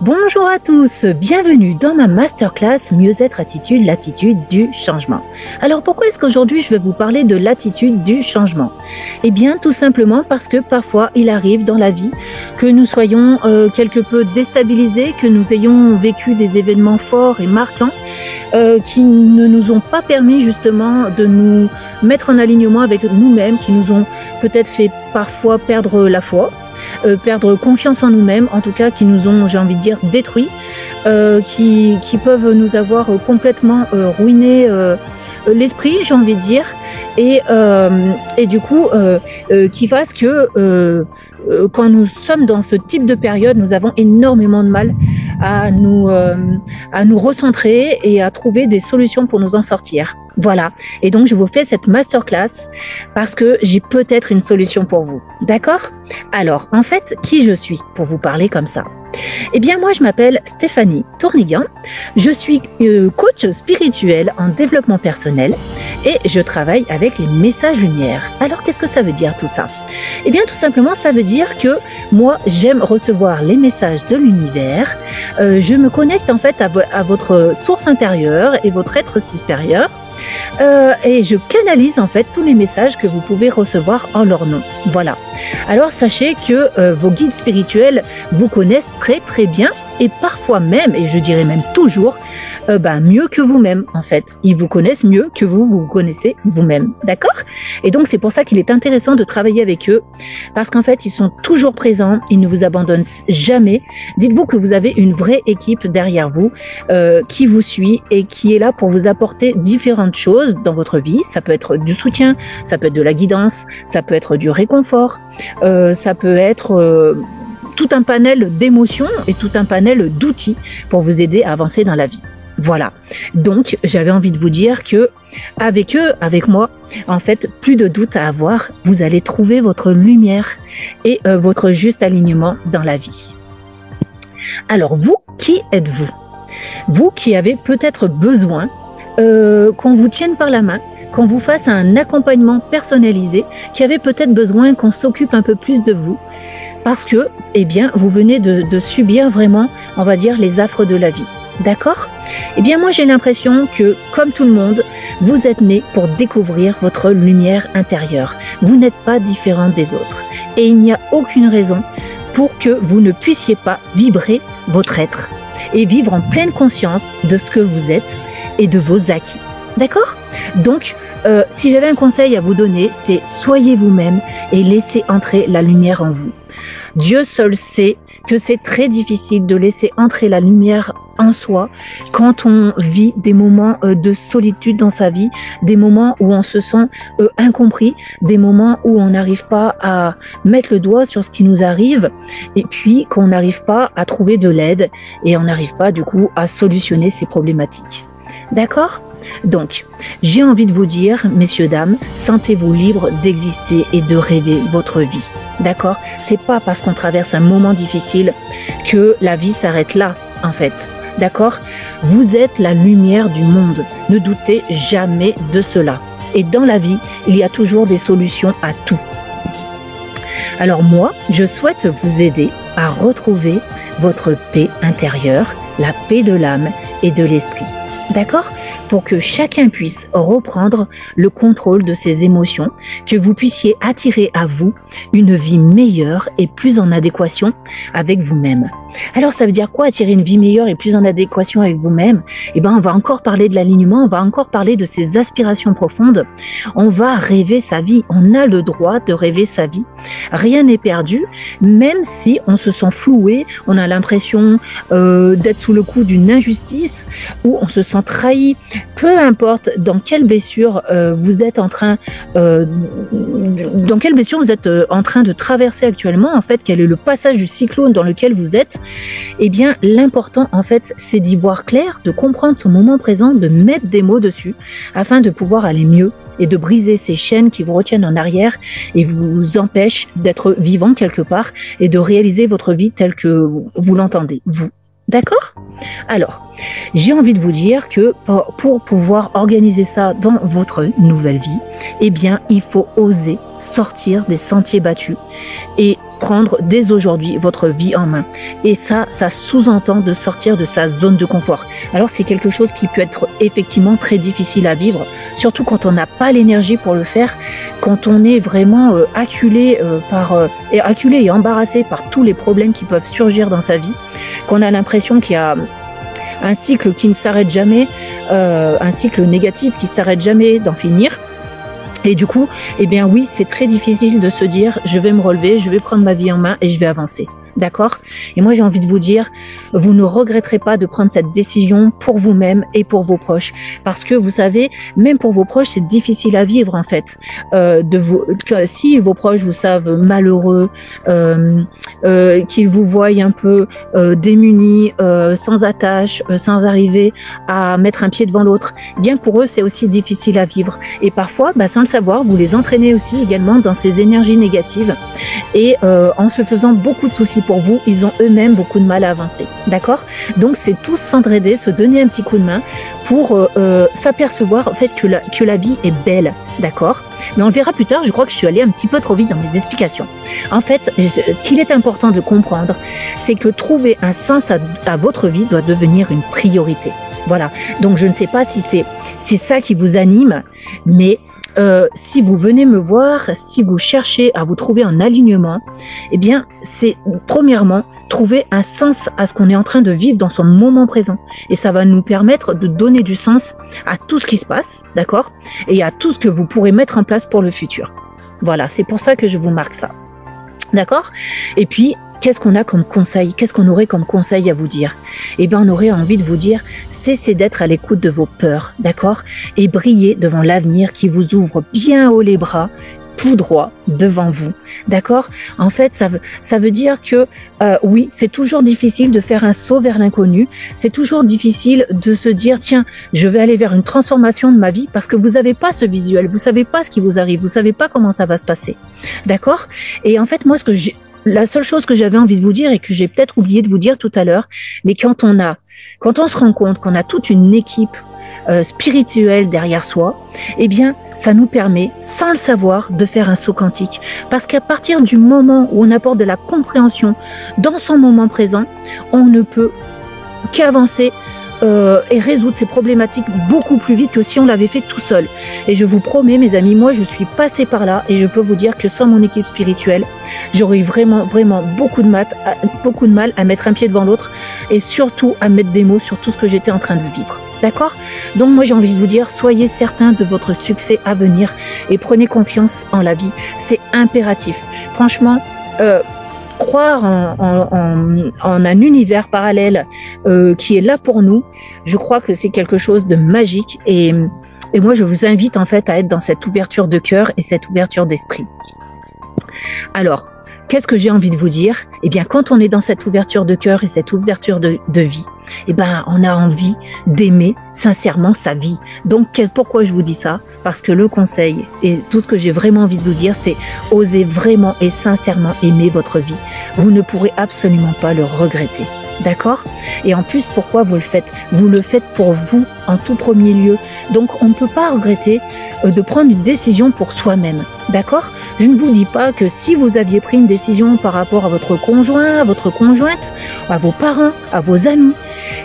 Bonjour à tous, bienvenue dans ma masterclass Mieux-être attitude, l'attitude du changement. Alors pourquoi est-ce qu'aujourd'hui je vais vous parler de l'attitude du changement? Eh bien tout simplement parce que parfois il arrive dans la vie que nous soyons quelque peu déstabilisés, que nous ayons vécu des événements forts et marquants qui ne nous ont pas permis justement de nous mettre en alignement avec nous-mêmes, qui nous ont peut-être fait parfois perdre la foi. Perdre confiance en nous-mêmes, en tout cas qui nous ont, j'ai envie de dire, détruits, qui peuvent nous avoir complètement ruiné l'esprit, j'ai envie de dire, et du coup qui fasse que quand nous sommes dans ce type de période, nous avons énormément de mal à nous recentrer et à trouver des solutions pour nous en sortir. Voilà, et donc je vous fais cette masterclass parce que j'ai peut-être une solution pour vous, d'accord? Alors, en fait, qui je suis pour vous parler comme ça? Eh bien, moi, je m'appelle Stéphanie Tournigan, je suis coach spirituel en développement personnel et je travaille avec les messages lumière. Alors, qu'est-ce que ça veut dire tout ça? Eh bien, tout simplement, ça veut dire que moi, j'aime recevoir les messages de l'univers, je me connecte en fait à votre source intérieure et votre être supérieur, et je canalise en fait tous les messages que vous pouvez recevoir en leur nom. Voilà. Alors sachez que vos guides spirituels vous connaissent très très bien et parfois même, et je dirais même toujours, mieux que vous-même en fait. Ils vous connaissent mieux que vous connaissez vous-même, d'accord? Et donc c'est pour ça qu'il est intéressant de travailler avec eux, parce qu'en fait ils sont toujours présents, ils ne vous abandonnent jamais. Dites-vous que vous avez une vraie équipe derrière vous qui vous suit et qui est là pour vous apporter différentes choses dans votre vie. Ça peut être du soutien, ça peut être de la guidance, ça peut être du réconfort, ça peut être tout un panel d'émotions et tout un panel d'outils pour vous aider à avancer dans la vie. Voilà. Donc, j'avais envie de vous dire que avec eux, avec moi, en fait, plus de doute à avoir, vous allez trouver votre lumière et votre juste alignement dans la vie. Alors, vous, qui êtes-vous? Vous qui avez peut-être besoin qu'on vous tienne par la main, qu'on vous fasse un accompagnement personnalisé, qui avez peut-être besoin qu'on s'occupe un peu plus de vous, parce que, eh bien, vous venez de subir vraiment, on va dire, les affres de la vie. D'accord? Eh bien, moi, j'ai l'impression que, comme tout le monde, vous êtes né pour découvrir votre lumière intérieure. Vous n'êtes pas différent des autres. Et il n'y a aucune raison pour que vous ne puissiez pas vibrer votre être et vivre en pleine conscience de ce que vous êtes et de vos acquis. D'accord? Donc, si j'avais un conseil à vous donner, c'est soyez vous-même et laissez entrer la lumière en vous. Dieu seul sait que c'est très difficile de laisser entrer la lumière en soi quand on vit des moments de solitude dans sa vie, des moments où on se sent incompris, des moments où on n'arrive pas à mettre le doigt sur ce qui nous arrive et puis qu'on n'arrive pas à trouver de l'aide et on n'arrive pas du coup à solutionner ces problématiques. D'accord? Donc, j'ai envie de vous dire, messieurs, dames, sentez-vous libres d'exister et de rêver votre vie. D'accord? C'est pas parce qu'on traverse un moment difficile que la vie s'arrête là, en fait. D'accord? Vous êtes la lumière du monde. Ne doutez jamais de cela. Et dans la vie, il y a toujours des solutions à tout. Alors moi, je souhaite vous aider à retrouver votre paix intérieure, la paix de l'âme et de l'esprit. D'accord? Pour que chacun puisse reprendre le contrôle de ses émotions, que vous puissiez attirer à vous une vie meilleure et plus en adéquation avec vous-même. Alors ça veut dire quoi attirer une vie meilleure et plus en adéquation avec vous-même? Eh bien on va encore parler de l'alignement, on va encore parler de ses aspirations profondes, on va rêver sa vie, on a le droit de rêver sa vie. Rien n'est perdu, même si on se sent floué, on a l'impression d'être sous le coup d'une injustice ou on se sent trahi. Peu importe dans quelle blessure vous êtes en train de traverser actuellement, en fait, quel est le passage du cyclone dans lequel vous êtes, eh bien, l'important, en fait, c'est d'y voir clair, de comprendre son moment présent, de mettre des mots dessus, afin de pouvoir aller mieux et de briser ces chaînes qui vous retiennent en arrière et vous empêchent d'être vivant quelque part et de réaliser votre vie telle que vous l'entendez, vous. D'accord? Alors, j'ai envie de vous dire que pour pouvoir organiser ça dans votre nouvelle vie, eh bien, il faut oser sortir des sentiers battus et prendre dès aujourd'hui votre vie en main. Et ça sous-entend de sortir de sa zone de confort. Alors c'est quelque chose qui peut être effectivement très difficile à vivre, surtout quand on n'a pas l'énergie pour le faire, quand on est vraiment acculé et embarrassé par tous les problèmes qui peuvent surgir dans sa vie, qu'on a l'impression qu'il y a un cycle qui ne s'arrête jamais, un cycle négatif qui ne s'arrête jamais d'en finir. Et du coup, eh bien oui, c'est très difficile de se dire je vais me relever, je vais prendre ma vie en main et je vais avancer. D'accord? Et moi, j'ai envie de vous dire, vous ne regretterez pas de prendre cette décision pour vous-même et pour vos proches. Parce que vous savez, même pour vos proches, c'est difficile à vivre, en fait. Si vos proches vous savent malheureux, qu'ils vous voient un peu démunis, sans attache, sans arriver à mettre un pied devant l'autre, eh bien pour eux, c'est aussi difficile à vivre. Et parfois, sans le savoir, vous les entraînez aussi également dans ces énergies négatives. Et en se faisant beaucoup de soucis pour vous, ils ont eux-mêmes beaucoup de mal à avancer. D'accord? Donc, c'est tous s'entraider, se donner un petit coup de main pour s'apercevoir en fait que la vie est belle. D'accord? Mais on le verra plus tard, je crois que je suis allée un petit peu trop vite dans mes explications. En fait, ce qu'il est important de comprendre, c'est que trouver un sens à votre vie doit devenir une priorité. Voilà. Donc, je ne sais pas si c'est ça qui vous anime, mais si vous venez me voir, si vous cherchez à vous trouver en alignement, eh bien, c'est premièrement trouver un sens à ce qu'on est en train de vivre dans son moment présent. Et ça va nous permettre de donner du sens à tout ce qui se passe, d'accord? Et à tout ce que vous pourrez mettre en place pour le futur. Voilà, c'est pour ça que je vous marque ça. D'accord? Et puis, qu'est-ce qu'on a comme conseil? Qu'est-ce qu'on aurait comme conseil à vous dire? Eh bien, on aurait envie de vous dire, cessez d'être à l'écoute de vos peurs, d'accord? Et brillez devant l'avenir qui vous ouvre bien haut les bras, tout droit devant vous, d'accord? En fait, ça veut dire que oui, c'est toujours difficile de faire un saut vers l'inconnu, c'est toujours difficile de se dire, tiens, je vais aller vers une transformation de ma vie parce que vous n'avez pas ce visuel, vous savez pas ce qui vous arrive, vous savez pas comment ça va se passer, d'accord? Et en fait, moi, la seule chose que j'avais envie de vous dire et que j'ai peut-être oublié de vous dire tout à l'heure, mais quand on se rend compte qu'on a toute une équipe spirituelle derrière soi, eh bien, ça nous permet, sans le savoir, de faire un saut quantique. Parce qu'à partir du moment où on apporte de la compréhension dans son moment présent, on ne peut qu'avancer et résoudre ces problématiques beaucoup plus vite que si on l'avait fait tout seul. Et je vous promets, mes amis, moi je suis passée par là et je peux vous dire que sans mon équipe spirituelle, j'aurais eu vraiment beaucoup de mal à mettre un pied devant l'autre et surtout à mettre des mots sur tout ce que j'étais en train de vivre. D'accord? Donc moi j'ai envie de vous dire, soyez certains de votre succès à venir et prenez confiance en la vie. C'est impératif. Franchement, croire en un univers parallèle qui est là pour nous, je crois que c'est quelque chose de magique et moi je vous invite en fait à être dans cette ouverture de cœur et cette ouverture d'esprit. Alors, qu'est-ce que j'ai envie de vous dire? Eh bien, quand on est dans cette ouverture de cœur et cette ouverture de vie, eh ben, on a envie d'aimer sincèrement sa vie. Donc, pourquoi je vous dis ça? Parce que le conseil et tout ce que j'ai vraiment envie de vous dire, c'est oser vraiment et sincèrement aimer votre vie. Vous ne pourrez absolument pas le regretter. D'accord? Et en plus, pourquoi vous le faites? Vous le faites pour vous en tout premier lieu. Donc, on ne peut pas regretter de prendre une décision pour soi-même. D'accord? Je ne vous dis pas que si vous aviez pris une décision par rapport à votre conjoint, à votre conjointe, à vos parents, à vos amis,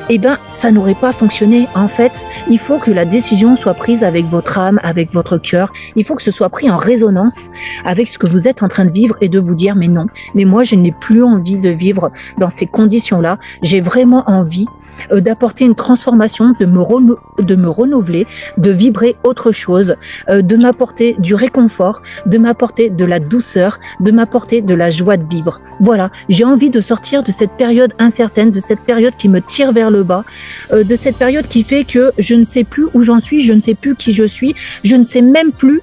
eh ben, ça n'aurait pas fonctionné. En fait, il faut que la décision soit prise avec votre âme, avec votre cœur. Il faut que ce soit pris en résonance avec ce que vous êtes en train de vivre et de vous dire, mais non, mais moi, je n'ai plus envie de vivre dans ces conditions-là. J'ai vraiment envie d'apporter une transformation, de me renouveler, de vibrer autre chose, de m'apporter du réconfort, de m'apporter de la douceur, de m'apporter de la joie de vivre. Voilà, j'ai envie de sortir de cette période incertaine, de cette période qui me tire vers le bas, de cette période qui fait que je ne sais plus où j'en suis, je ne sais plus qui je suis, je ne sais même plus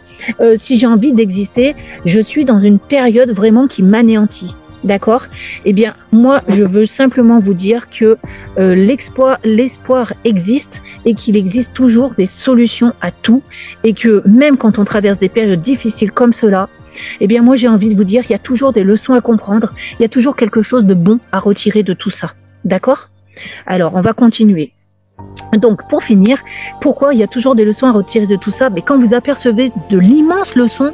si j'ai envie d'exister. Je suis dans une période vraiment qui m'anéantit. D'accord? Eh bien, moi, je veux simplement vous dire que l'espoir existe et qu'il existe toujours des solutions à tout et que même quand on traverse des périodes difficiles comme cela, eh bien, moi, j'ai envie de vous dire qu'il y a toujours des leçons à comprendre, il y a toujours quelque chose de bon à retirer de tout ça. D'accord? Alors, on va continuer. Donc, pour finir, pourquoi il y a toujours des leçons à retirer de tout ça? Mais quand vous apercevez de l'immense leçon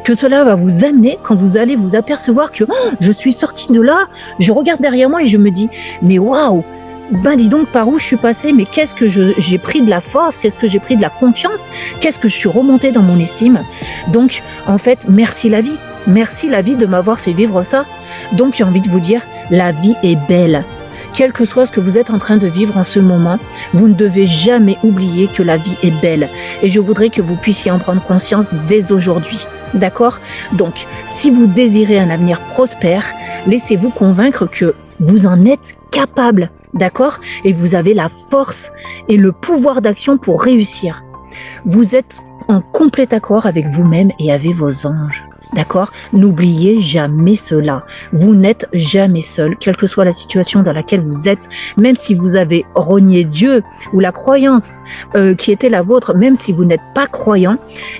que cela va vous amener, quand vous allez vous apercevoir que je suis sortie de là, je regarde derrière moi et je me dis, mais waouh, ben dis donc par où je suis passée, mais qu'est-ce que j'ai pris de la force, qu'est-ce que j'ai pris de la confiance, qu'est-ce que je suis remontée dans mon estime. Donc, en fait, merci la vie de m'avoir fait vivre ça. Donc, j'ai envie de vous dire, la vie est belle. Quel que soit ce que vous êtes en train de vivre en ce moment, vous ne devez jamais oublier que la vie est belle. Et je voudrais que vous puissiez en prendre conscience dès aujourd'hui. D'accord? Donc, si vous désirez un avenir prospère, laissez-vous convaincre que vous en êtes capable. D'accord? Et vous avez la force et le pouvoir d'action pour réussir. Vous êtes en complet accord avec vous-même et avec vos anges. D'accord? N'oubliez jamais cela. Vous n'êtes jamais seul, quelle que soit la situation dans laquelle vous êtes, même si vous avez renié Dieu ou la croyance qui était la vôtre, même si vous n'êtes pas croyant,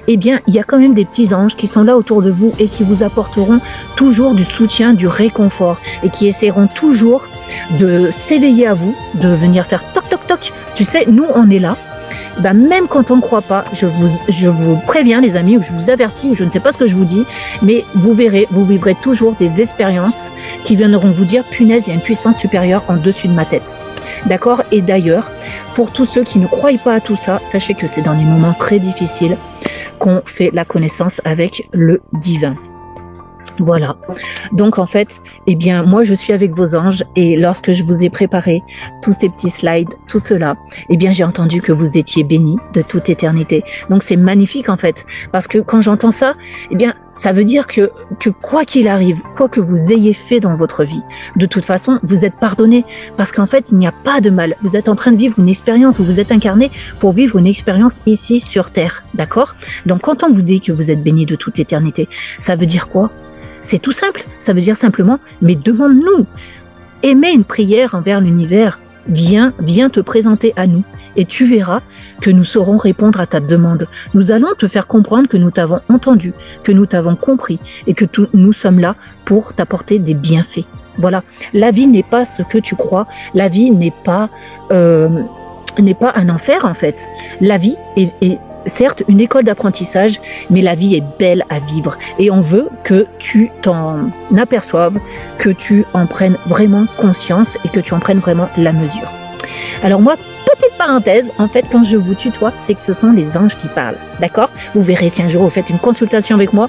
eh bien, il y a quand même des petits anges qui sont là autour de vous et qui vous apporteront toujours du soutien, du réconfort et qui essaieront toujours de s'éveiller à vous, de venir faire toc toc toc. Tu sais, nous, on est là. Ben, même quand on ne croit pas, je vous préviens les amis, ou je vous avertis, ou je ne sais pas ce que je vous dis, mais vous verrez, vous vivrez toujours des expériences qui viendront vous dire, punaise, il y a une puissance supérieure en dessus de ma tête. D'accord? Et d'ailleurs, pour tous ceux qui ne croient pas à tout ça, sachez que c'est dans les moments très difficiles qu'on fait la connaissance avec le divin. Voilà. Donc en fait, eh bien, moi je suis avec vos anges et lorsque je vous ai préparé tous ces petits slides, tout cela, eh bien j'ai entendu que vous étiez bénis de toute éternité. Donc c'est magnifique en fait, parce que quand j'entends ça, eh bien ça veut dire que quoi qu'il arrive, quoi que vous ayez fait dans votre vie, de toute façon vous êtes pardonné, parce qu'en fait il n'y a pas de mal. Vous êtes en train de vivre une expérience, vous êtes incarné pour vivre une expérience ici sur Terre, d'accord? Donc quand on vous dit que vous êtes bénis de toute éternité, ça veut dire quoi? C'est tout simple, ça veut dire simplement, mais demande-nous, émets une prière envers l'univers, viens te présenter à nous et tu verras que nous saurons répondre à ta demande. Nous allons te faire comprendre que nous t'avons entendu, que nous t'avons compris et que nous sommes là pour t'apporter des bienfaits. Voilà, la vie n'est pas ce que tu crois, la vie n'est pas un enfer en fait. La vie est certes une école d'apprentissage, mais la vie est belle à vivre et on veut que tu t'en aperçoives, que tu en prennes vraiment conscience et que tu en prennes vraiment la mesure. Alors moi, petite parenthèse, en fait quand je vous tutoie, c'est que ce sont les anges qui parlent, d'accord? Vous verrez si un jour vous faites une consultation avec moi,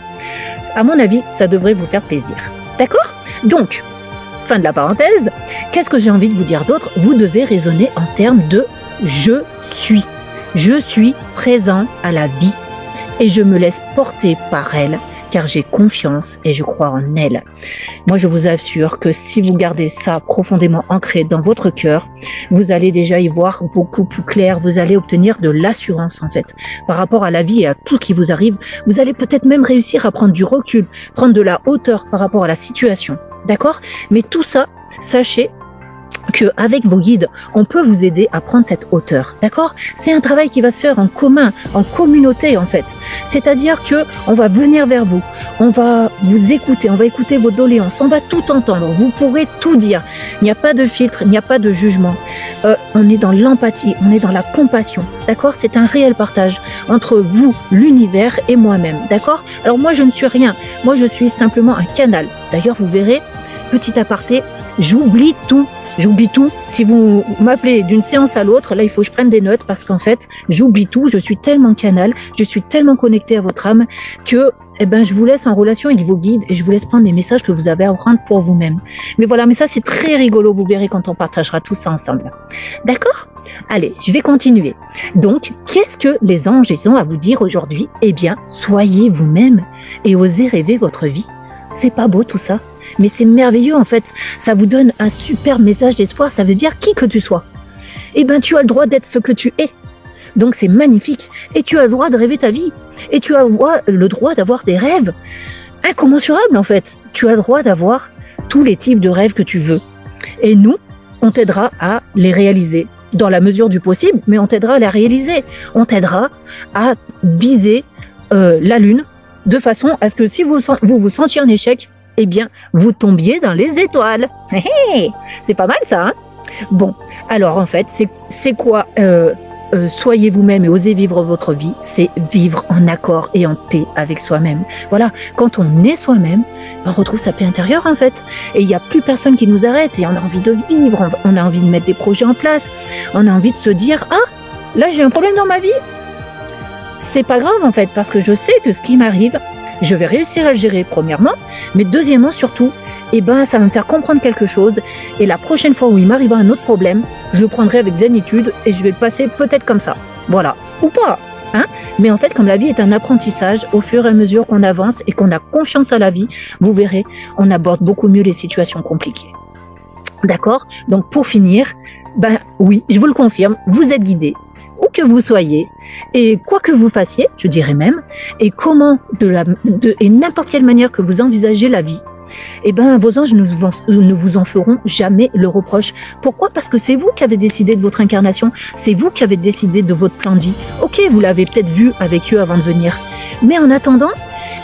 à mon avis, ça devrait vous faire plaisir, d'accord? Donc, fin de la parenthèse, qu'est-ce que j'ai envie de vous dire d'autre? Vous devez raisonner en termes de « je suis ». Je suis présent à la vie et je me laisse porter par elle car j'ai confiance et je crois en elle. Moi, je vous assure que si vous gardez ça profondément ancré dans votre cœur, vous allez déjà y voir beaucoup plus clair, vous allez obtenir de l'assurance en fait par rapport à la vie et à tout qui vous arrive. Vous allez peut-être même réussir à prendre du recul, prendre de la hauteur par rapport à la situation, d'accord? Mais tout ça, sachez qu'avec vos guides, on peut vous aider à prendre cette hauteur, d'accord? C'est un travail qui va se faire en commun, en communauté en fait. C'est-à-dire que on va venir vers vous, on va vous écouter, on va écouter vos doléances, on va tout entendre, vous pourrez tout dire. Il n'y a pas de filtre, il n'y a pas de jugement. On est dans l'empathie, on est dans la compassion, d'accord? C'est un réel partage entre vous, l'univers et moi-même, d'accord? Alors moi je ne suis rien, moi je suis simplement un canal. D'ailleurs vous verrez, petit aparté, j'oublie tout. J'oublie tout. Si vous m'appelez d'une séance à l'autre, là, il faut que je prenne des notes parce qu'en fait, j'oublie tout. Je suis tellement canal, je suis tellement connectée à votre âme que, je vous laisse en relation avec vos guides et je vous laisse prendre les messages que vous avez à prendre pour vous-même. Mais voilà, mais ça, c'est très rigolo. Vous verrez quand on partagera tout ça ensemble. D'accord? Allez, je vais continuer. Donc, qu'est-ce que les anges ils ont à vous dire aujourd'hui? Eh bien, soyez vous-même et osez rêver votre vie. C'est pas beau tout ça? Mais c'est merveilleux en fait, ça vous donne un super message d'espoir, ça veut dire qui que tu sois. Eh bien tu as le droit d'être ce que tu es. Donc c'est magnifique. Et tu as le droit de rêver ta vie. Et tu as le droit d'avoir des rêves incommensurables en fait. Tu as le droit d'avoir tous les types de rêves que tu veux. Et nous, on t'aidera à les réaliser dans la mesure du possible, mais on t'aidera à les réaliser. On t'aidera à viser la lune de façon à ce que si vous vous sentiez en échec, eh bien, vous tombiez dans les étoiles. C'est pas mal ça, hein? Bon, alors en fait, c'est quoi soyez vous-même et osez vivre votre vie, c'est vivre en accord et en paix avec soi-même. Voilà, quand on est soi-même, on retrouve sa paix intérieure en fait. Et il n'y a plus personne qui nous arrête et on a envie de vivre, on a envie de mettre des projets en place, on a envie de se dire « Ah, là j'ai un problème dans ma vie !» C'est pas grave en fait, parce que je sais que ce qui m'arrive, je vais réussir à le gérer premièrement, mais deuxièmement surtout, eh ben, ça va me faire comprendre quelque chose et la prochaine fois où il m'arrivera un autre problème, je le prendrai avec zénitude et je vais le passer peut-être comme ça. Voilà. Ou pas. Hein, mais en fait, comme la vie est un apprentissage, au fur et à mesure qu'on avance et qu'on a confiance à la vie, vous verrez, on aborde beaucoup mieux les situations compliquées. D'accord? Donc pour finir, ben oui, je vous le confirme, vous êtes guidé, où que vous soyez, et quoi que vous fassiez, je dirais même, et comment et n'importe quelle manière que vous envisagez la vie, eh ben, vos anges ne vous en feront jamais le reproche. Pourquoi? Parce que c'est vous qui avez décidé de votre incarnation, c'est vous qui avez décidé de votre plan de vie. Ok, vous l'avez peut-être vu avec eux avant de venir, mais en attendant,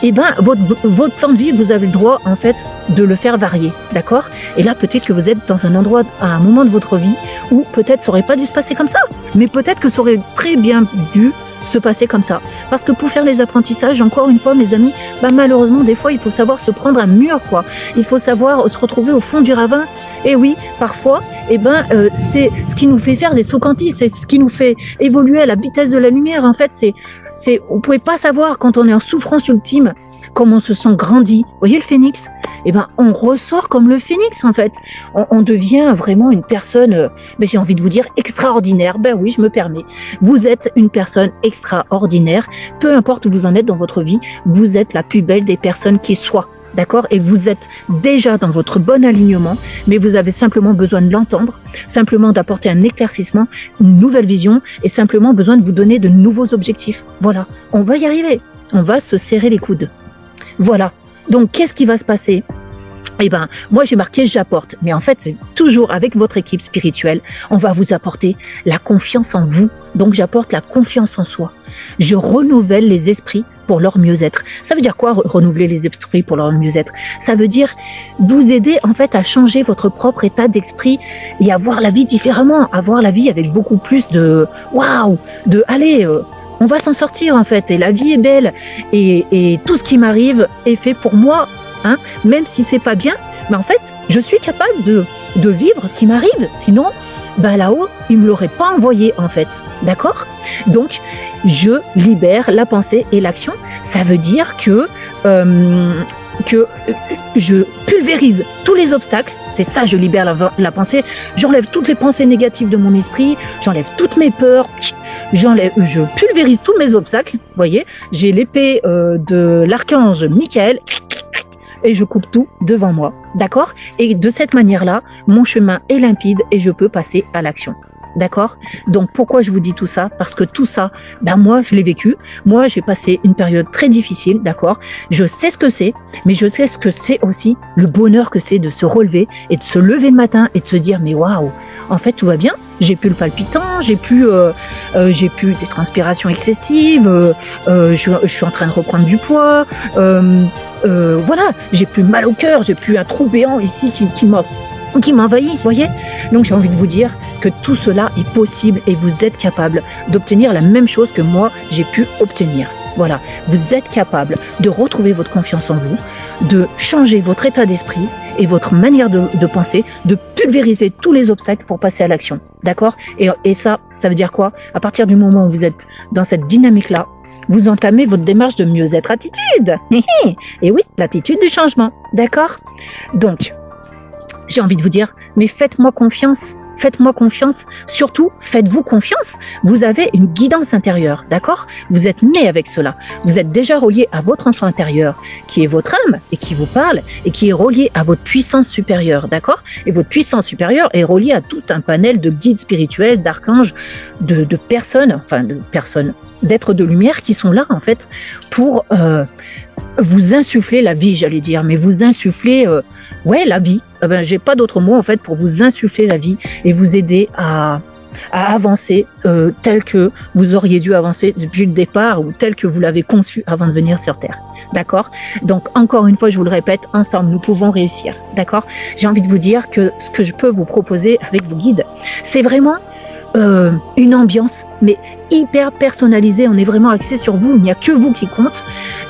eh ben, votre plan de vie, vous avez le droit, en fait, de le faire varier, d'accord? Et là, peut-être que vous êtes dans un endroit, à un moment de votre vie, où peut-être ça aurait pas dû se passer comme ça, mais peut-être que ça aurait très bien dû se passer comme ça. Parce que pour faire les apprentissages, encore une fois, mes amis, bah, malheureusement, des fois, il faut savoir se prendre un mur, quoi. Il faut savoir se retrouver au fond du ravin. Et oui, parfois, eh ben, c'est ce qui nous fait faire des sauts quantiques, c'est ce qui nous fait évoluer à la vitesse de la lumière. En fait, vous pouvez pas savoir quand on est en souffrance ultime, comment on se sent grandi. Vous voyez le phénix? Eh ben, on ressort comme le phénix, en fait. On devient vraiment une personne, mais j'ai envie de vous dire extraordinaire. Ben oui, je me permets. Vous êtes une personne extraordinaire. Peu importe où vous en êtes dans votre vie, vous êtes la plus belle des personnes qui soient. D'accord? Et vous êtes déjà dans votre bon alignement, mais vous avez simplement besoin de l'entendre, simplement d'apporter un éclaircissement, une nouvelle vision, et simplement besoin de vous donner de nouveaux objectifs. Voilà. On va y arriver. On va se serrer les coudes. Voilà. Donc, qu'est-ce qui va se passer? Eh ben, moi, j'ai marqué « j'apporte ». Mais en fait, c'est toujours avec votre équipe spirituelle, on va vous apporter la confiance en vous. Donc, j'apporte la confiance en soi. Je renouvelle les esprits pour leur mieux-être. Ça veut dire quoi, renouveler les esprits pour leur mieux-être? Ça veut dire vous aider, en fait, à changer votre propre état d'esprit et à voir la vie différemment, à voir la vie avec beaucoup plus de « waouh », de « allez ». On va s'en sortir en fait, et la vie est belle, et tout ce qui m'arrive est fait pour moi, hein, même si c'est pas bien, mais en fait, je suis capable de vivre ce qui m'arrive, sinon, bah là-haut, ils me l'auraient pas envoyé en fait, d'accord? Donc, je libère la pensée et l'action, ça veut dire que je pulvérise tous les obstacles, c'est ça, je libère la pensée, j'enlève toutes les pensées négatives de mon esprit, j'enlève toutes mes peurs, je pulvérise tous mes obstacles, vous voyez, j'ai l'épée de l'archange Michael, et je coupe tout devant moi, d'accord? Et de cette manière-là, mon chemin est limpide et je peux passer à l'action. D'accord? Donc, pourquoi je vous dis tout ça? Parce que tout ça, ben moi, je l'ai vécu. Moi, j'ai passé une période très difficile, d'accord? Je sais ce que c'est, mais je sais ce que c'est aussi le bonheur que c'est de se relever et de se lever le matin et de se dire, mais waouh, en fait, tout va bien. J'ai plus le palpitant, j'ai plus des transpirations excessives, je suis en train de reprendre du poids, voilà, j'ai plus mal au cœur, j'ai plus un trou béant ici qui m'envahit, voyez? Donc j'ai envie de vous dire que tout cela est possible et vous êtes capable d'obtenir la même chose que moi j'ai pu obtenir. Voilà, vous êtes capable de retrouver votre confiance en vous, de changer votre état d'esprit et votre manière de penser, de pulvériser tous les obstacles pour passer à l'action. D'accord? Et ça veut dire quoi? À partir du moment où vous êtes dans cette dynamique-là, vous entamez votre démarche de mieux-être attitude. Et oui, l'attitude du changement. D'accord? Donc, j'ai envie de vous dire, mais faites-moi confiance. Faites-moi confiance, surtout faites-vous confiance. Vous avez une guidance intérieure, d'accord? Vous êtes né avec cela. Vous êtes déjà relié à votre enfant intérieur, qui est votre âme et qui vous parle et qui est relié à votre puissance supérieure, d'accord? Et votre puissance supérieure est reliée à tout un panel de guides spirituels, d'archanges, de personnes, d'êtres de lumière qui sont là en fait pour vous insuffler la vie, j'allais dire, mais vous insuffler la vie. J'ai pas d'autre mot en fait pour vous insuffler la vie et vous aider à à avancer tel que vous auriez dû avancer depuis le départ ou tel que vous l'avez conçu avant de venir sur Terre. D'accord? Donc, encore une fois, je vous le répète, ensemble, nous pouvons réussir. D'accord? J'ai envie de vous dire que ce que je peux vous proposer avec vos guides, c'est vraiment une ambiance, mais hyper personnalisée. On est vraiment axé sur vous. Il n'y a que vous qui compte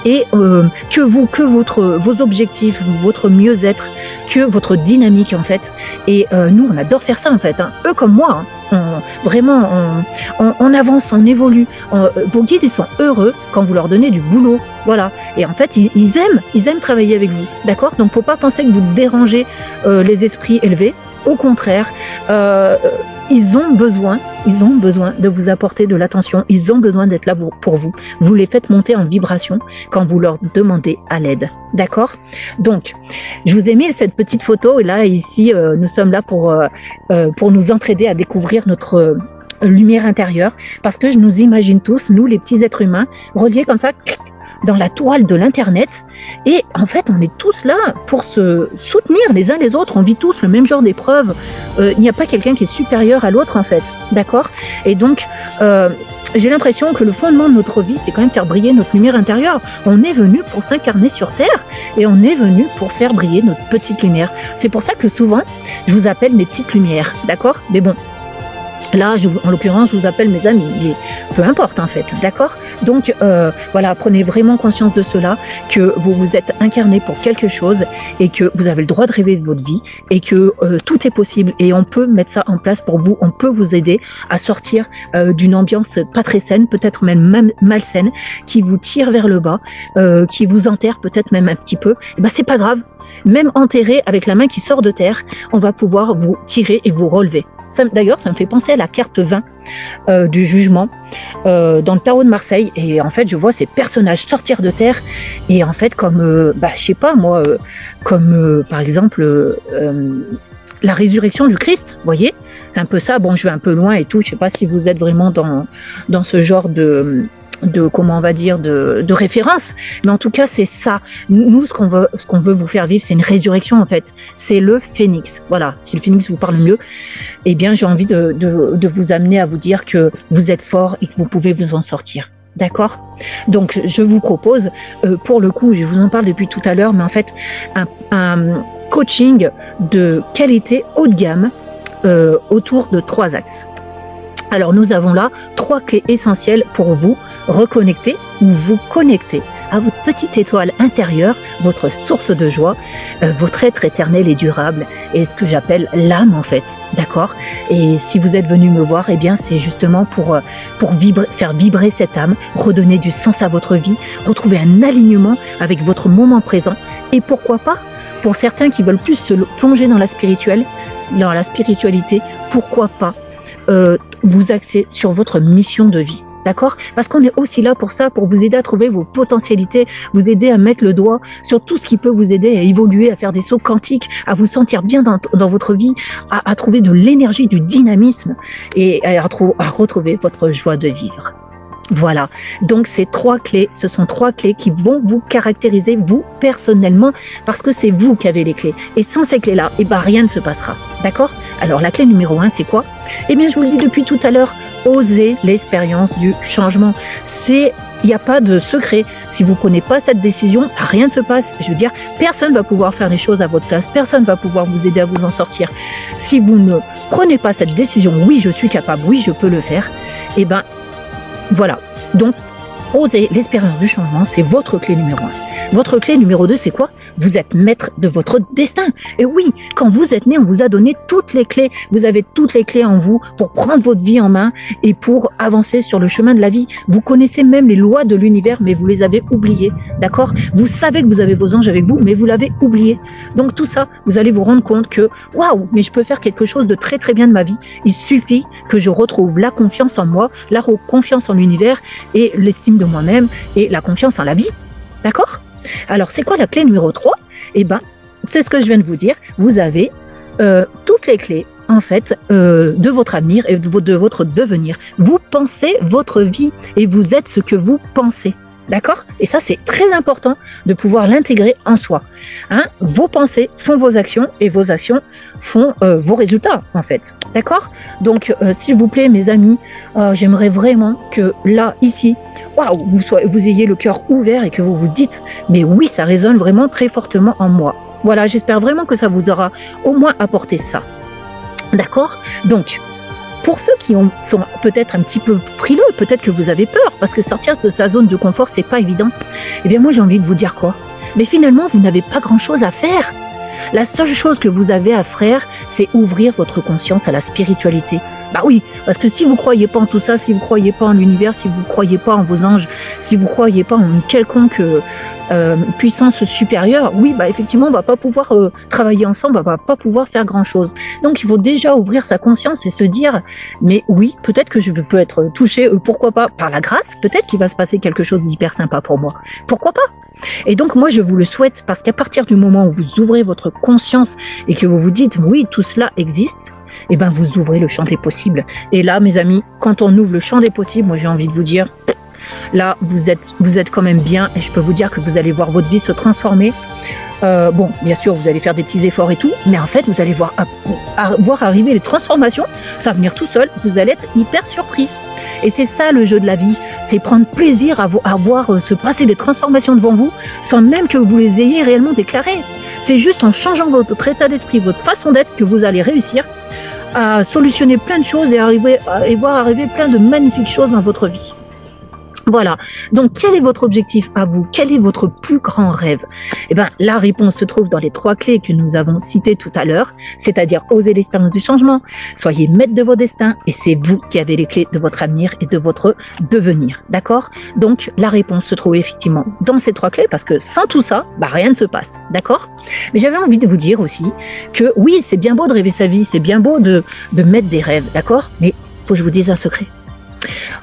et que vos objectifs, votre mieux-être, que votre dynamique en fait. Et nous, on adore faire ça en fait. Hein. Eux comme moi, hein, on avance, on évolue. Vos guides, ils sont heureux quand vous leur donnez du boulot. Voilà. Et en fait, ils aiment travailler avec vous. D'accord? Donc, faut pas penser que vous dérangez les esprits élevés. Au contraire, ils ont besoin de vous apporter de l'attention, ils ont besoin d'être là pour vous. Vous les faites monter en vibration quand vous leur demandez à l'aide. D'accord? Donc, je vous ai mis cette petite photo et là, ici, nous sommes là pour nous entraider à découvrir notre lumière intérieure parce que je nous imagine tous, nous les petits êtres humains, reliés comme ça dans la toile de l'internet et en fait on est tous là pour se soutenir les uns les autres, on vit tous le même genre d'épreuves, il n'y a pas quelqu'un qui est supérieur à l'autre en fait, d'accord? Et donc j'ai l'impression que le fondement de notre vie c'est quand même faire briller notre lumière intérieure. On est venu pour s'incarner sur Terre et on est venu pour faire briller notre petite lumière. C'est pour ça que souvent je vous appelle mes petites lumières, d'accord? Mais bon, là, en l'occurrence, je vous appelle mes amis, mais peu importe en fait, d'accord? Donc voilà, prenez vraiment conscience de cela, que vous vous êtes incarné pour quelque chose et que vous avez le droit de rêver de votre vie et que tout est possible et on peut mettre ça en place pour vous, on peut vous aider à sortir d'une ambiance pas très saine, peut-être même malsaine, qui vous tire vers le bas, qui vous enterre peut-être même un petit peu. Et ben c'est pas grave, même enterré avec la main qui sort de terre, on va pouvoir vous tirer et vous relever. D'ailleurs, ça me fait penser à la carte 20 du jugement dans le tarot de Marseille. Et en fait, je vois ces personnages sortir de terre. Et en fait, comme, je sais pas moi, comme par exemple la résurrection du Christ, vous voyez? C'est un peu ça. Bon, je vais un peu loin et tout. Je sais pas si vous êtes vraiment dans ce genre de comment on va dire de référence, mais en tout cas c'est ça. Nous ce qu'on veut vous faire vivre, c'est une résurrection en fait. C'est le phénix. Voilà, si le phénix vous parle mieux, eh bien j'ai envie de vous amener à vous dire que vous êtes fort et que vous pouvez vous en sortir. D'accord? Donc je vous propose, pour le coup, je vous en parle depuis tout à l'heure, mais en fait un coaching de qualité haut de gamme autour de 3 axes. Alors nous avons là 3 clés essentielles pour vous reconnecter ou vous connecter à votre petite étoile intérieure, votre source de joie, votre être éternel et durable, et ce que j'appelle l'âme en fait, d'accord? Et si vous êtes venu me voir, eh bien c'est justement pour faire vibrer cette âme, redonner du sens à votre vie, retrouver un alignement avec votre moment présent, et pourquoi pas, pour certains qui veulent plus se plonger dans la spiritualité, pourquoi pas vous axer sur votre mission de vie. D'accord? Parce qu'on est aussi là pour ça, pour vous aider à trouver vos potentialités, vous aider à mettre le doigt sur tout ce qui peut vous aider à évoluer, à faire des sauts quantiques, à vous sentir bien dans votre vie, à trouver de l'énergie, du dynamisme et à retrouver votre joie de vivre. Voilà, donc ce sont 3 clés qui vont vous caractériser, vous, personnellement, parce que c'est vous qui avez les clés. Et sans ces clés-là, rien ne se passera. D'accord? Alors, la clé numéro 1, c'est quoi? Eh bien, je vous le dis depuis tout à l'heure, osez l'expérience du changement. Il n'y a pas de secret. Si vous ne prenez pas cette décision, rien ne se passe. Je veux dire, personne ne va pouvoir faire les choses à votre place. Personne ne va pouvoir vous aider à vous en sortir. Si vous ne prenez pas cette décision, oui, je suis capable, oui, je peux le faire, voilà, donc osez l'expérience du changement, c'est votre clé numéro 1. Votre clé numéro 2, c'est quoi? Vous êtes maître de votre destin. Et oui, quand vous êtes né, on vous a donné toutes les clés. Vous avez toutes les clés en vous pour prendre votre vie en main et pour avancer sur le chemin de la vie. Vous connaissez même les lois de l'univers, mais vous les avez oubliées. D'accord? Vous savez que vous avez vos anges avec vous, mais vous l'avez oublié. Donc tout ça, vous allez vous rendre compte que, waouh, mais je peux faire quelque chose de très très bien de ma vie. Il suffit que je retrouve la confiance en moi, la confiance en l'univers et l'estime de moi-même et la confiance en la vie. D'accord? Alors, c'est quoi la clé numéro 3? C'est ce que je viens de vous dire. Vous avez toutes les clés, en fait, de votre avenir et de votre devenir. Vous pensez votre vie et vous êtes ce que vous pensez. D'accord? Et ça, c'est très important de pouvoir l'intégrer en soi. Hein? Vos pensées font vos actions et vos actions font vos résultats, en fait. D'accord? Donc, s'il vous plaît, mes amis, j'aimerais vraiment que là, ici, waouh, vous ayez le cœur ouvert et que vous vous dites, mais oui, ça résonne vraiment très fortement en moi. Voilà, j'espère vraiment que ça vous aura au moins apporté ça. D'accord? Donc, pour ceux qui sont peut-être un petit peu frileux, peut-être que vous avez peur, parce que sortir de sa zone de confort, c'est pas évident. Eh bien, moi, j'ai envie de vous dire quoi? Mais finalement, vous n'avez pas grand-chose à faire. La seule chose que vous avez à faire, c'est ouvrir votre conscience à la spiritualité. Bah oui, parce que si vous croyez pas en tout ça, si vous croyez pas en l'univers, si vous croyez pas en vos anges, si vous croyez pas en une quelconque puissance supérieure, oui, bah effectivement, on va pas pouvoir travailler ensemble, on va pas pouvoir faire grand chose. Donc il faut déjà ouvrir sa conscience et se dire, mais oui, peut-être que je peux être touché, pourquoi pas, par la grâce, peut-être qu'il va se passer quelque chose d'hyper sympa pour moi. Pourquoi pas? Et donc moi je vous le souhaite, parce qu'à partir du moment où vous ouvrez votre conscience et que vous vous dites, oui, tout cela existe, et ben vous ouvrez le champ des possibles. Et là, mes amis, quand on ouvre le champ des possibles, moi j'ai envie de vous dire, là vous êtes quand même bien, et je peux vous dire que vous allez voir votre vie se transformer. Bon, bien sûr, vous allez faire des petits efforts et tout, mais en fait, vous allez voir arriver les transformations, ça va venir tout seul, vous allez être hyper surpris. Et c'est ça le jeu de la vie, c'est prendre plaisir à voir se passer des transformations devant vous, sans même que vous les ayez réellement déclarées. C'est juste en changeant votre état d'esprit, votre façon d'être, que vous allez réussir à solutionner plein de choses et voir arriver plein de magnifiques choses dans votre vie. Voilà. Donc, quel est votre objectif à vous? Quel est votre plus grand rêve? Eh ben, la réponse se trouve dans les 3 clés que nous avons citées tout à l'heure, c'est-à-dire oser l'expérience du changement, soyez maître de vos destins, et c'est vous qui avez les clés de votre avenir et de votre devenir. D'accord? Donc, la réponse se trouve effectivement dans ces 3 clés, parce que sans tout ça, bah, rien ne se passe. D'accord? Mais j'avais envie de vous dire aussi que oui, c'est bien beau de rêver sa vie, c'est bien beau de mettre des rêves, d'accord? Mais faut que je vous dise un secret.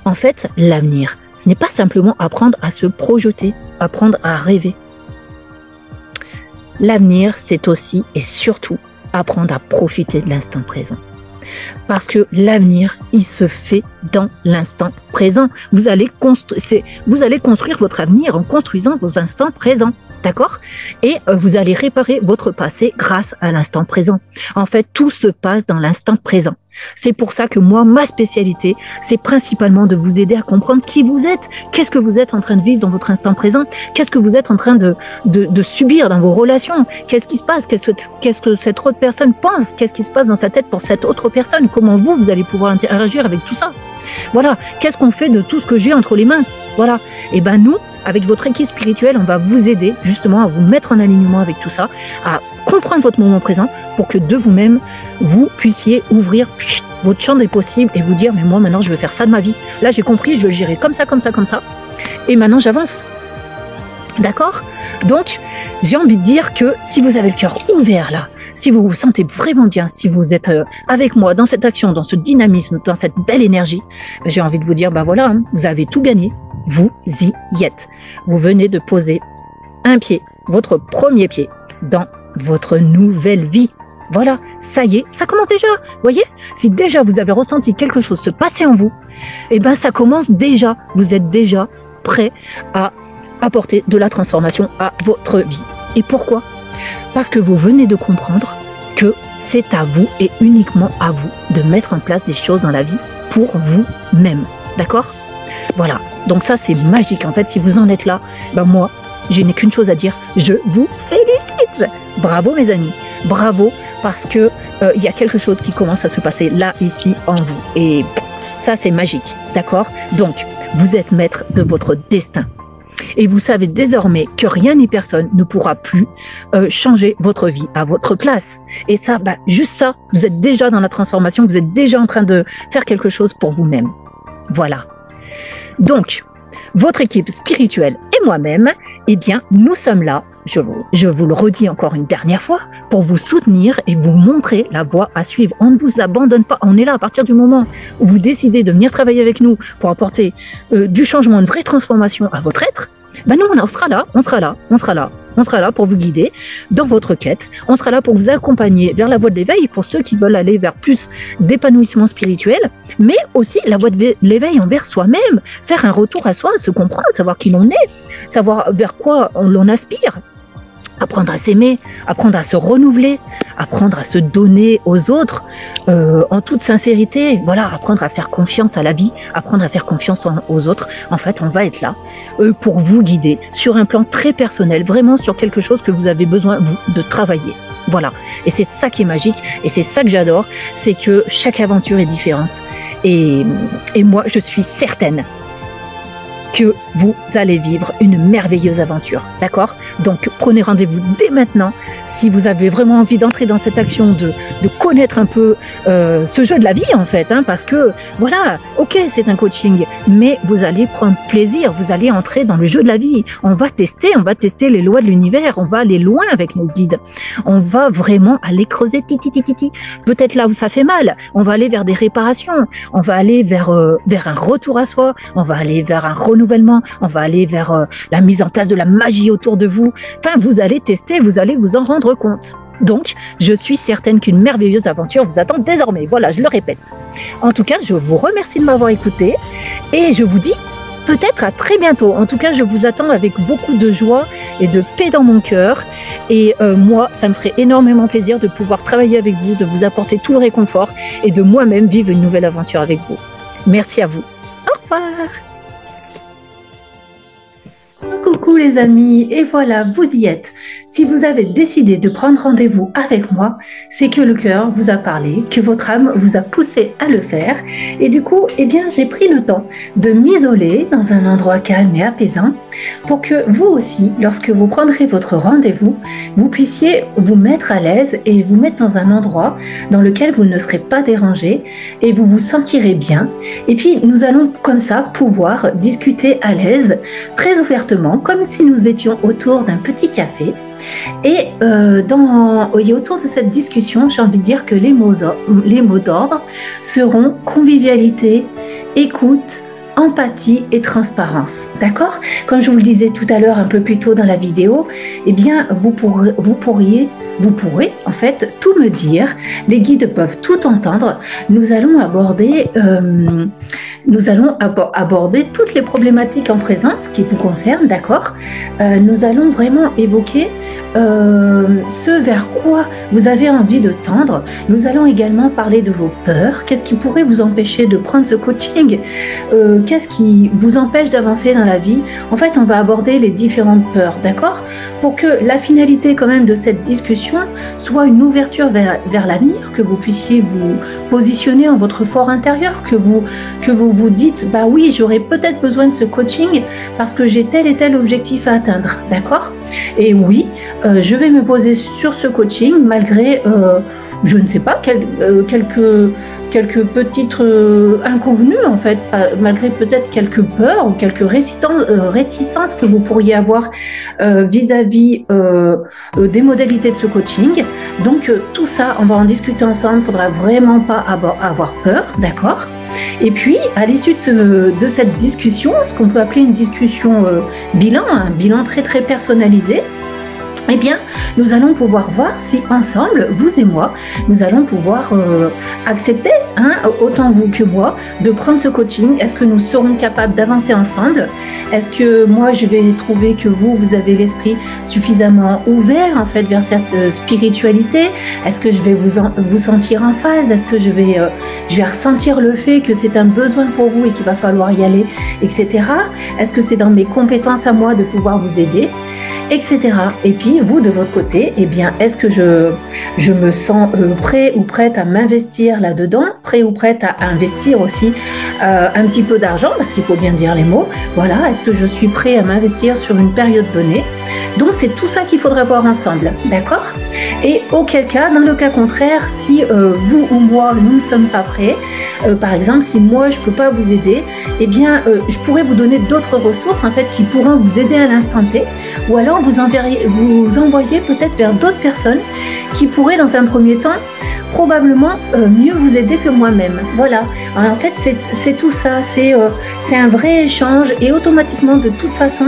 En fait, l'avenir, ce n'est pas simplement apprendre à se projeter, apprendre à rêver. L'avenir, c'est aussi et surtout apprendre à profiter de l'instant présent. Parce que l'avenir, il se fait dans l'instant présent. Vous allez construire votre avenir en construisant vos instants présents. D'accord? Et vous allez réparer votre passé grâce à l'instant présent. En fait, tout se passe dans l'instant présent. C'est pour ça que moi, ma spécialité, c'est principalement de vous aider à comprendre qui vous êtes. Qu'est-ce que vous êtes en train de vivre dans votre instant présent? Qu'est-ce que vous êtes en train de subir dans vos relations? Qu'est-ce qui se passe? Qu'est-ce que cette autre personne pense? Qu'est-ce qui se passe dans sa tête pour cette autre personne? Comment vous allez pouvoir interagir avec tout ça? Voilà. Qu'est-ce qu'on fait de tout ce que j'ai entre les mains? Voilà. Et ben nous, avec votre équipe spirituelle, on va vous aider justement à vous mettre en alignement avec tout ça, à comprendre votre moment présent pour que de vous-même, vous puissiez ouvrir votre champ des possibles et vous dire, mais moi maintenant je veux faire ça de ma vie. Là j'ai compris, je veux gérer comme ça, comme ça, comme ça. Et maintenant j'avance. D'accord? Donc, j'ai envie de dire que si vous avez le cœur ouvert là, si vous vous sentez vraiment bien, si vous êtes avec moi dans cette action, dans ce dynamisme, dans cette belle énergie, j'ai envie de vous dire, ben voilà, hein, vous avez tout gagné, vous y êtes. Vous venez de poser un pied, votre premier pied, dans votre nouvelle vie. Voilà, ça y est, ça commence déjà. Vous voyez, si déjà vous avez ressenti quelque chose se passer en vous, eh ben ça commence déjà. Vous êtes déjà prêt à apporter de la transformation à votre vie. Et pourquoi? Parce que vous venez de comprendre que c'est à vous et uniquement à vous de mettre en place des choses dans la vie pour vous-même. D'accord? Voilà. Donc ça, c'est magique. En fait, si vous en êtes là, ben moi, je n'ai qu'une chose à dire. Je vous félicite. Bravo, mes amis. Bravo, parce que il y a quelque chose qui commence à se passer là, ici, en vous. Et ça, c'est magique. D'accord? Donc, vous êtes maître de votre destin. Et vous savez désormais que rien ni personne ne pourra plus changer votre vie à votre place. Et ça, bah, juste ça, vous êtes déjà dans la transformation, vous êtes déjà en train de faire quelque chose pour vous-même. Voilà. Donc, votre équipe spirituelle et moi-même, eh bien, nous sommes là, je vous le redis encore une dernière fois, pour vous soutenir et vous montrer la voie à suivre. On ne vous abandonne pas, on est là à partir du moment où vous décidez de venir travailler avec nous pour apporter du changement, une vraie transformation à votre être. Ben nous, on sera là, on sera là, on sera là. On sera là pour vous guider dans votre quête. On sera là pour vous accompagner vers la voie de l'éveil pour ceux qui veulent aller vers plus d'épanouissement spirituel, mais aussi la voie de l'éveil envers soi-même, faire un retour à soi, se comprendre, savoir qui l'on est, savoir vers quoi l'on aspire. Apprendre à s'aimer, apprendre à se renouveler, apprendre à se donner aux autres en toute sincérité. Voilà, apprendre à faire confiance à la vie, apprendre à faire confiance aux autres. En fait, on va être là pour vous guider sur un plan très personnel, vraiment sur quelque chose que vous avez besoin vous, de travailler. Voilà, et c'est ça qui est magique, et c'est ça que j'adore, c'est que chaque aventure est différente. Et moi, je suis certaine que vous allez vivre une merveilleuse aventure, d'accord? Donc prenez rendez-vous dès maintenant si vous avez vraiment envie d'entrer dans cette action, de connaître un peu ce jeu de la vie en fait, hein, parce que voilà, ok, c'est un coaching, mais vous allez prendre plaisir, vous allez entrer dans le jeu de la vie. On va tester les lois de l'univers, on va aller loin avec nos guides, on va vraiment aller creuser peut-être là où ça fait mal, on va aller vers des réparations, on va aller vers un retour à soi, on va aller vers un renouvellement, on va aller vers la mise en place de la magie autour de vous. Enfin, vous allez tester, vous allez vous en rendre compte. Donc, je suis certaine qu'une merveilleuse aventure vous attend désormais. Voilà, je le répète. En tout cas, je vous remercie de m'avoir écouté et je vous dis peut-être à très bientôt. En tout cas, je vous attends avec beaucoup de joie et de paix dans mon cœur. Et moi, ça me ferait énormément plaisir de pouvoir travailler avec vous, de vous apporter tout le réconfort et de moi-même vivre une nouvelle aventure avec vous. Merci à vous. Au revoir. Coucou les amis, et voilà, vous y êtes. Si vous avez décidé de prendre rendez-vous avec moi, c'est que le cœur vous a parlé, que votre âme vous a poussé à le faire. Et du coup, eh bien, j'ai pris le temps de m'isoler dans un endroit calme et apaisant pour que vous aussi, lorsque vous prendrez votre rendez-vous, vous puissiez vous mettre à l'aise et vous mettre dans un endroit dans lequel vous ne serez pas dérangé et vous vous sentirez bien. Et puis, nous allons comme ça pouvoir discuter à l'aise, très ouvertement, comme si nous étions autour d'un petit café. Et autour de cette discussion, j'ai envie de dire que les mots d'ordre seront convivialité, écoute, empathie et transparence, d'accord? Comme je vous le disais tout à l'heure un peu plus tôt dans la vidéo, eh bien vous pourrez en fait tout me dire, les guides peuvent tout entendre, nous allons aborder toutes les problématiques en présence qui vous concernent, d'accord? Nous allons vraiment évoquer ce vers quoi vous avez envie de tendre. Nous allons également parler de vos peurs. Qu'est-ce qui pourrait vous empêcher de prendre ce coaching? Qu'est-ce qui vous empêche d'avancer dans la vie? En fait, on va aborder les différentes peurs, d'accord? Pour que la finalité quand même de cette discussion soit une ouverture vers l'avenir, que vous puissiez vous positionner en votre fort intérieur, que vous vous dites, bah oui, j'aurais peut-être besoin de ce coaching parce que j'ai tel et tel objectif à atteindre, d'accord? Et oui, je vais me poser sur ce coaching malgré, je ne sais pas, quelques petites inconvenues en fait, malgré peut-être quelques peurs ou quelques réticences que vous pourriez avoir vis-à-vis des modalités de ce coaching. Donc tout ça, on va en discuter ensemble, il ne faudra vraiment pas avoir peur, d'accord? Et puis, à l'issue de cette discussion, ce qu'on peut appeler une discussion bilan, un bilan très très personnalisé, eh bien, nous allons pouvoir voir si ensemble, vous et moi, nous allons pouvoir accepter, autant vous que moi, de prendre ce coaching. Est-ce que nous serons capables d'avancer ensemble? Est-ce que moi, je vais trouver que vous avez l'esprit suffisamment ouvert en fait vers cette spiritualité? Est-ce que je vais vous sentir en phase? Est-ce que je vais ressentir le fait que c'est un besoin pour vous et qu'il va falloir y aller, etc. Est-ce que c'est dans mes compétences à moi de pouvoir vous aider, etc. Et puis, vous, de votre côté, eh bien, est-ce que je me sens prêt ou prête à m'investir là-dedans, prêt ou prête à investir aussi un petit peu d'argent, parce qu'il faut bien dire les mots, voilà, est-ce que je suis prêt à m'investir sur une période donnée? Donc, c'est tout ça qu'il faudra voir ensemble, d'accord? Et auquel cas, dans le cas contraire, si vous ou moi, nous ne sommes pas prêts, par exemple, si moi, je ne peux pas vous aider, eh bien, je pourrais vous donner d'autres ressources, en fait, qui pourront vous aider à l'instant T, ou alors vous envoyer peut-être vers d'autres personnes qui pourraient, dans un premier temps, probablement mieux vous aider que moi-même. Voilà, En fait, c'est tout ça. C'est un vrai échange et automatiquement, de toute façon,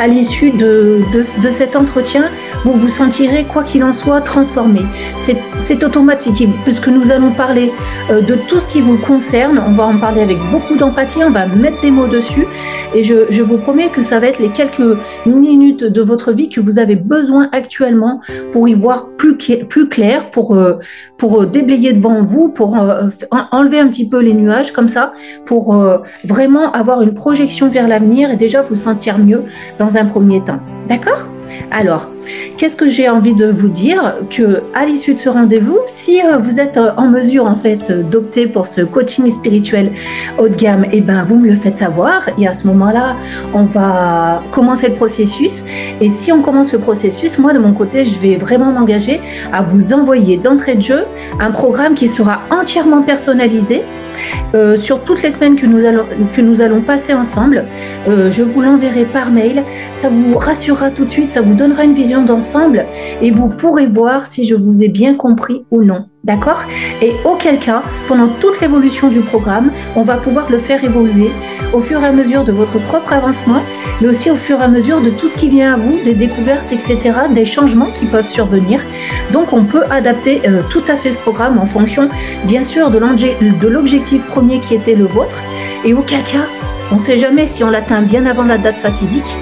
à l'issue de cet entretien, vous vous sentirez, quoi qu'il en soit, transformé. C'est automatique puisque nous allons parler de tout ce qui vous concerne. On va en parler avec beaucoup d'empathie. On va mettre des mots dessus et je vous promets que ça va être les quelques minutes de votre vie que vous avez besoin actuellement pour y voir plus clair, pour déblayer devant vous, pour enlever un petit peu les nuages comme ça, pour vraiment avoir une projection vers l'avenir et déjà vous sentir mieux dans un premier temps. D'accord ? Alors, qu'est-ce que j'ai envie de vous dire? Que à l'issue de ce rendez-vous, si vous êtes en mesure en fait d'opter pour ce coaching spirituel haut de gamme, et ben vous me le faites savoir et à ce moment-là, on va commencer le processus. Et si on commence le processus, moi de mon côté, je vais vraiment m'engager à vous envoyer d'entrée de jeu un programme qui sera entièrement personnalisé. Sur toutes les semaines que nous allons passer ensemble, je vous l'enverrai par mail. Ça vous rassurera tout de suite, ça vous donnera une vision d'ensemble et vous pourrez voir si je vous ai bien compris ou non. D'accord? Et auquel cas, pendant toute l'évolution du programme, on va pouvoir le faire évoluer au fur et à mesure de votre propre avancement, mais aussi au fur et à mesure de tout ce qui vient à vous, des découvertes, etc., des changements qui peuvent survenir. Donc, on peut adapter tout à fait ce programme en fonction, bien sûr, de l'objectif premier qui était le vôtre. Et auquel cas, on ne sait jamais si on l'atteint bien avant la date fatidique,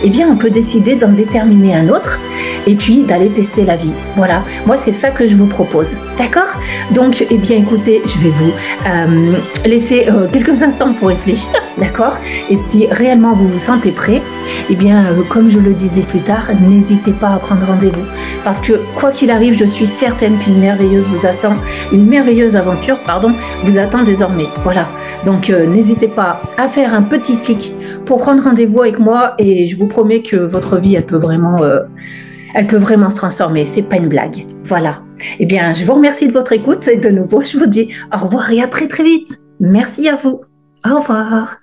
eh bien, on peut décider d'en déterminer un autre et puis d'aller tester la vie. Voilà, moi, c'est ça que je vous propose. D'accord? Donc, eh bien, écoutez, je vais vous laisser quelques instants pour réfléchir. D'accord? Et si réellement vous vous sentez prêt, eh bien, comme je le disais plus tard, n'hésitez pas à prendre rendez-vous. Parce que, quoi qu'il arrive, je suis certaine qu'une merveilleuse aventure, vous attend désormais. Voilà. Donc, n'hésitez pas à faire un petit clic pour prendre rendez-vous avec moi et je vous promets que votre vie, elle peut vraiment se transformer. C'est pas une blague. Voilà. Eh bien, je vous remercie de votre écoute et de nouveau, je vous dis au revoir et à très très vite. Merci à vous. Au revoir.